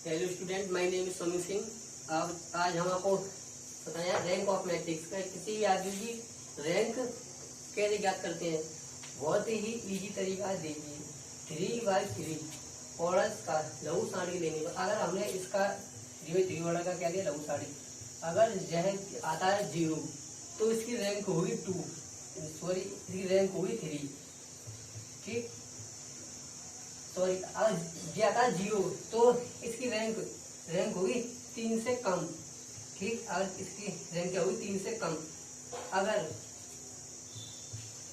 Hello student, my name is Sonu Singh. अब आज हम आपको बताया रैंक ऑफ मैट्रिक्स का। किसी भी आदमी की रैंक कैसे ज्ञात करते हैं, बहुत ही इजी तरीका देखिए। 3/3 औरत का लघु सारणी लेने पर अगर हमने इसका 3/3 ऑर्डर का क्या दिया, लघु सारणी, अगर यह आता है 0 तो इसकी रैंक होगी 2, सॉरी इसकी रैंक होगी 3। ठीक, सॉरी ये आता है 0 तो इसकी रैंक होगी 3 से कम। ठीक, अगर इसकी रैंक क्या होगी 3 से कम। अगर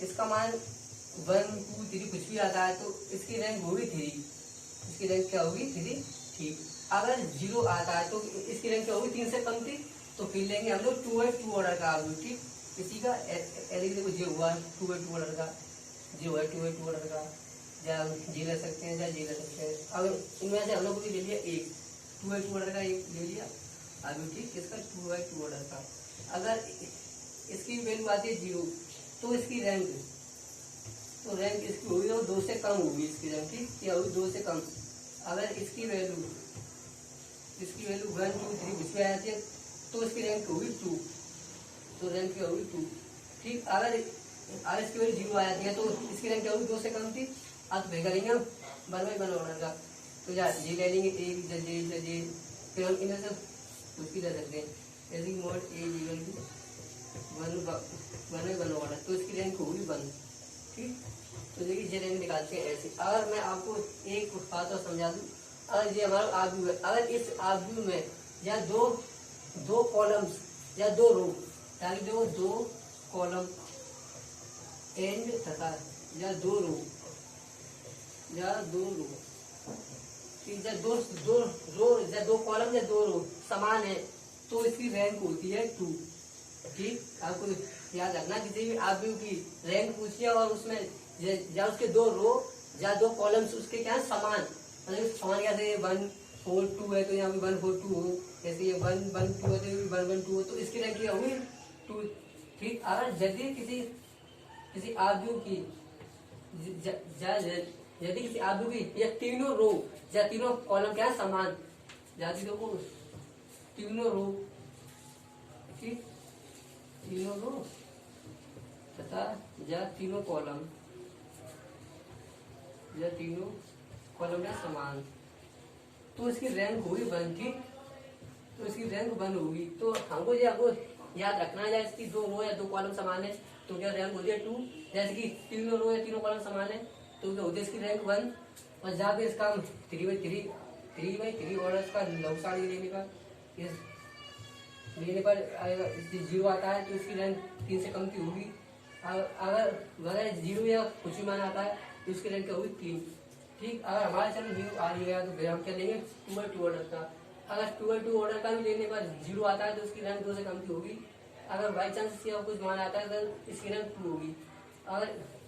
इसका मान 1, 2, 3 कुछ भी आता है तो इसकी रैंक होगी 3। इसकी रैंक क्या होगी 3। ठीक, अगर 0 आता है तो इसकी रैंक क्या होगी 3 से कम थी, तो फिर लेंगे हम लोग 2/2 ऑर्डर का आलू। ठीक, इसी का देखो ये हुआ 2/2 ऑर्डर का, ये हुआ 2/2 ऑर्डर का, या जी ले सकते हैं या जी ले सकते हैं। अब इनमें से हम लोग को भी ले लिया एक 2/2 ऑर्डर का, एक ले लिया आलू। ठीक, इसका 2/2 ऑर्डर का अगर इसकी वैल्यू आती है 0 तो इसकी रैंक इसकी होगी 2 से कम होगी। इसकी रैंक ठीक क्या होगी 2 से कम। अगर इसकी वैल्यू 1, 2, 3 कुछ भी आ जाती है तो इसकी रैंक होगी 2, तो रैंक क्या होगी 2। ठीक, अगर इसकी वैल्यू 0 आ जाती है तो इसकी रैंक क्या होगी 2 से कम थी। अब भेगा लेंगे हम 1/1 ऑर्डर का, तो यार ये ले लेंगे एक, फिर हम इनमें से कुछ भी ले सकते हैं। जैसे मोड ए जीवन की 1/1 ऑर्डर, तो इसकी रैंक होगी 1। ठीक, तो देखिए ये रैंक निकालते हैं ऐसे। अगर मैं आपको एक बात और समझा दूं, अगर ये हमारा आर्ग्यू है, अगर इस आर्ग्यू में या दो कॉलम्स या 2 रो, ताकि देखो 2 कॉलम एंड तथा या 2 रो ठीक है, दो कॉलम या 2 रो समान है तो इसकी रैंक होती है 2। ठीक, आपको याद रखना, किसी भी आर्ग्यू की रैंक पूछिए और उसमें या उसके 2 रो या 2 कॉलम्स उसके क्या है समान, मतलब समान कैसे 1, 4, 2 है तो यहाँ भी 1, 4, 2 हो, जैसे ये 1, 1, 2 है तो 1, 1, 2 हो, तो इसकी रैंक क्या होगी 2। ठीक, अगर यदि किसी आर्ग्यू की यदि किसी आर्ग्यू की या तीनों रो या तीनों कॉलम क्या है समान, यदि देखो तीनों रो, ठीक, तीनों रो तथा या तीनों कॉलम या समान, तो इसकी रैंक होगी 1। ठीक, तो इसकी रैंक 1 होगी। तो हमको याद रखना है, इसकी 2 रो या 2 कॉलम समान है तो क्या रैंक होती है 2। जैसे कि तीनों रो या तीनों कॉलम समान है तो क्या होती है इसकी रैंक 1। और जहाँ पे इसका 3/3 ऑर्डर का लघु सारणी लेने पर 0 आता है तो इसकी रैंक 3 से कम की होगी। अगर 0 या कुछ भी मान आता है तो इसकी रैंक क्या होगी 3। ठीक, अगर हमारे चरण 0 आ गया तो फिर हम क्या लेंगे 2/2 ऑर्डर का। अगर 2/2 ऑर्डर का भी लेने पर 0 आता है तो इसकी रैंक 2 से कम की होगी। अगर बाई चांस से कुछ मान आता है तो इसकी रैंक 2 होगी। अगर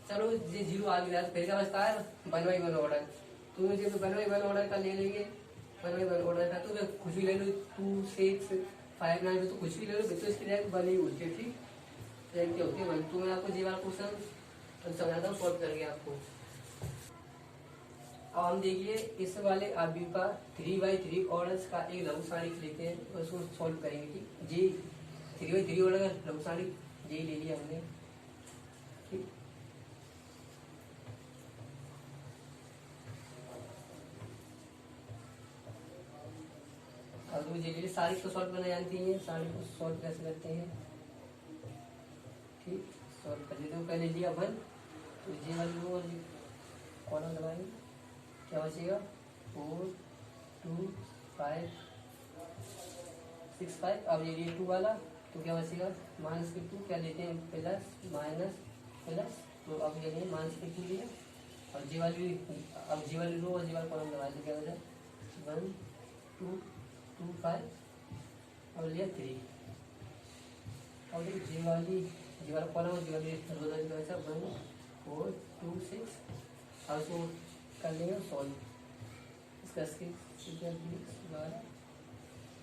चलो ये 0 आ गया तो फिर क्या बचता है 1/1 ऑर्डर, तो मुझे 1/1 ऑर्डर का ले लेंगे। 1/1 ऑर्डर का तो कुछ भी ले लो, 2, 6, 5, 9 तो कुछ भी ले लो, तो इसकी रैंक 1 ही होती है। ठीक, रैंक क्या होती है 1। तो मैं आपको ये वाला क्वेश्चन समझाता हूँ, सॉल्व करके आपको। अब हम देखिए इस वाले आर्ग्यू का 3/3 ऑर्डर्स का एक लघु सारणी लेते हैं और उसको सॉल्व करेंगे। ठीक, जी 3/3 ऑर्डर का लघु सारणी यही ले लिया हमने। ठीक, अब मुझे लिए सारी को सॉल्व करना जानती है, सारी को सॉल्व कैसे करते हैं। ठीक, सॉल्व कर लेते हैं। पहले लिया 1 तो ये वाली रो वाली कॉलम दबाएंगे, क्या बचेगा 4, 2, 5, 6, 5। अब ये 2 वाला तो क्या बचेगा -2, क्या लेते हैं प्लस माइनस प्लस, तो अब ये लेंगे -2 लिया। और जी वाली रो और जी वाला कॉलम दबाए तो क्या हो जाए 1, 2, 2, 5 और लिया 3। और जी वाला कॉलम और जी वाली रो 1, 4, 2, 6। और इसको कर लेंगे सॉल्व। इसका -12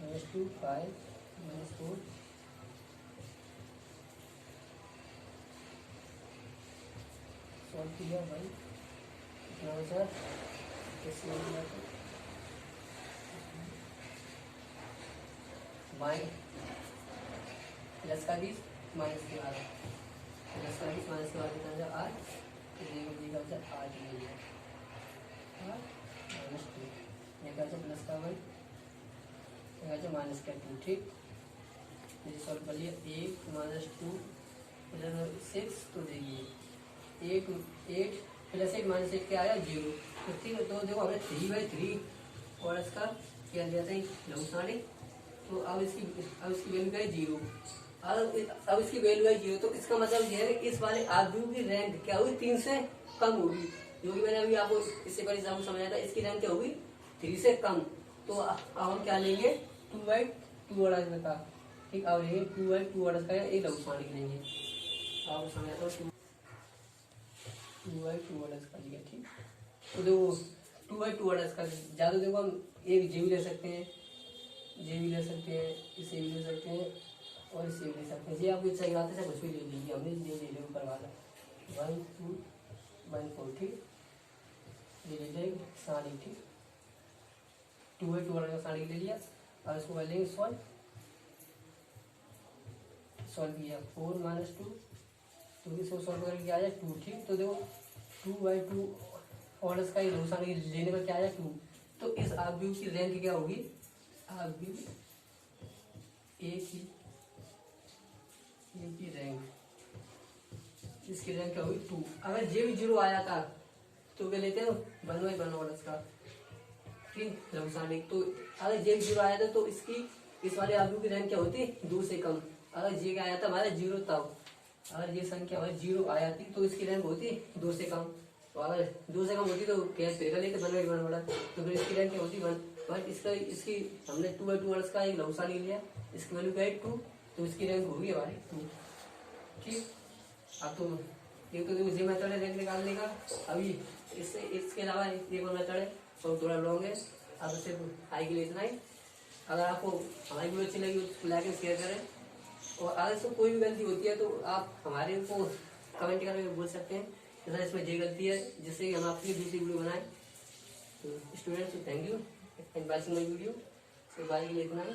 -2, 5 -4 सॉल्व किया भाई, कितना बचा 10 मिनट। प्लस का 20 माइनस के 12, प्लस का 20 माइनस के 12 कितना हो 8, तो जी का बचा 8 ले लिया, माइनस 2, ये का बचा प्लस का 1, ये का बचा माइनस का 2। ठीक, ये सॉल्व कर लिया। 8 माइनस 2 प्लस 6, तो देखिए 8 प्लस 8 माइनस 8 क्या आया 0। तो ठीक है, तो देखो हमने 3/3 और इसका क्या लिया था लघुसाणी, तो अब इसकी वैल्यू क्या है 0। अब इसकी वैल्यू है 0, तो इसका मतलब यह है कि इस वाले आर्ग्यू की रैंक क्या होगी 3 से कम होगी, जो कि मैंने अभी आपको इससे पहले आपको समझाया था। इसकी रैंक क्या होगी 3 से कम। तो अब हम क्या लेंगे 2/2 ऑर्डर का। ठीक, अब लेंगे 2/2 ऑर्डर का एक लघुसाणी लेंगे। आपको समझाता हूँ 2/2 ऑर्डर का लिया। ठीक, तो देखो 2/2 ऑर्डर का ज्यादा, देखो हम एक जी भी ले सकते हैं, इसे भी ले सकते हैं और इसे भी ले सकते हैं। जी आपको इच्छा की बात है, कुछ भी ले लीजिए, हमने ले लिया ऊपर वाला 1 2 1 4। ठीक, ले लीजिए साड़ी। ठीक, 2/2 वाला का साड़ी ले लिया और इसको कर लेंगे सॉल्व किया 4 माइनस 2, तो इसको सॉल्व करके क्या आया 2। ठीक, तो देखो 2/2 ऑर्डर्स का लघुसाणी लेने पर क्या आया 2। तो इस आव्यूह की रैंक क्या होगी, आव्यूह एक ही रैंक, इसकी रैंक क्या होगी 2। अगर जे भी 0 आया था तो क्या लेते हैं 1/1 ऑर्डर्स का। ठीक, लघुसाणी, तो अगर जे 0 आया था तो इस वाले आव्यूह की रैंक क्या होती 2 से कम। अगर जे का आया था हमारा 0 तब, अगर ये संख्या हमारी 0 आ जाती तो इसकी रैंक होती 2 से कम। तो अगर 2 से कम होती तो कैश पे लेते 1/1 ऑर्डर, तो फिर इसकी रैंक क्या होती 1। बट इसकी हमने 2/2 ऑर्डर्स का एक लघुसाणी लिया, इसकी वैल्यू क्या है 2, तो इसकी रैंक होगी हमारी 2। ठीक, अब तो एक तो देखो ये मेथड है रैंक निकालने का। अभी इसके अलावा एक और मेथड है, तो थोड़ा लॉन्ग है। अब सिर्फ आई के लिए इतना ही। अगर आपको हमारी वीडियो अच्छी लगी तो लाइक एंड शेयर करें, और अगर इसमें कोई भी गलती होती है तो आप हमारे को कमेंट करके बोल सकते हैं कि सर इसमें ये गलती है, जिससे कि हम आपके लिए दूसरी वीडियो बनाएं। तो students, thank you and watching my video. तो बाय के लिए इतना ही।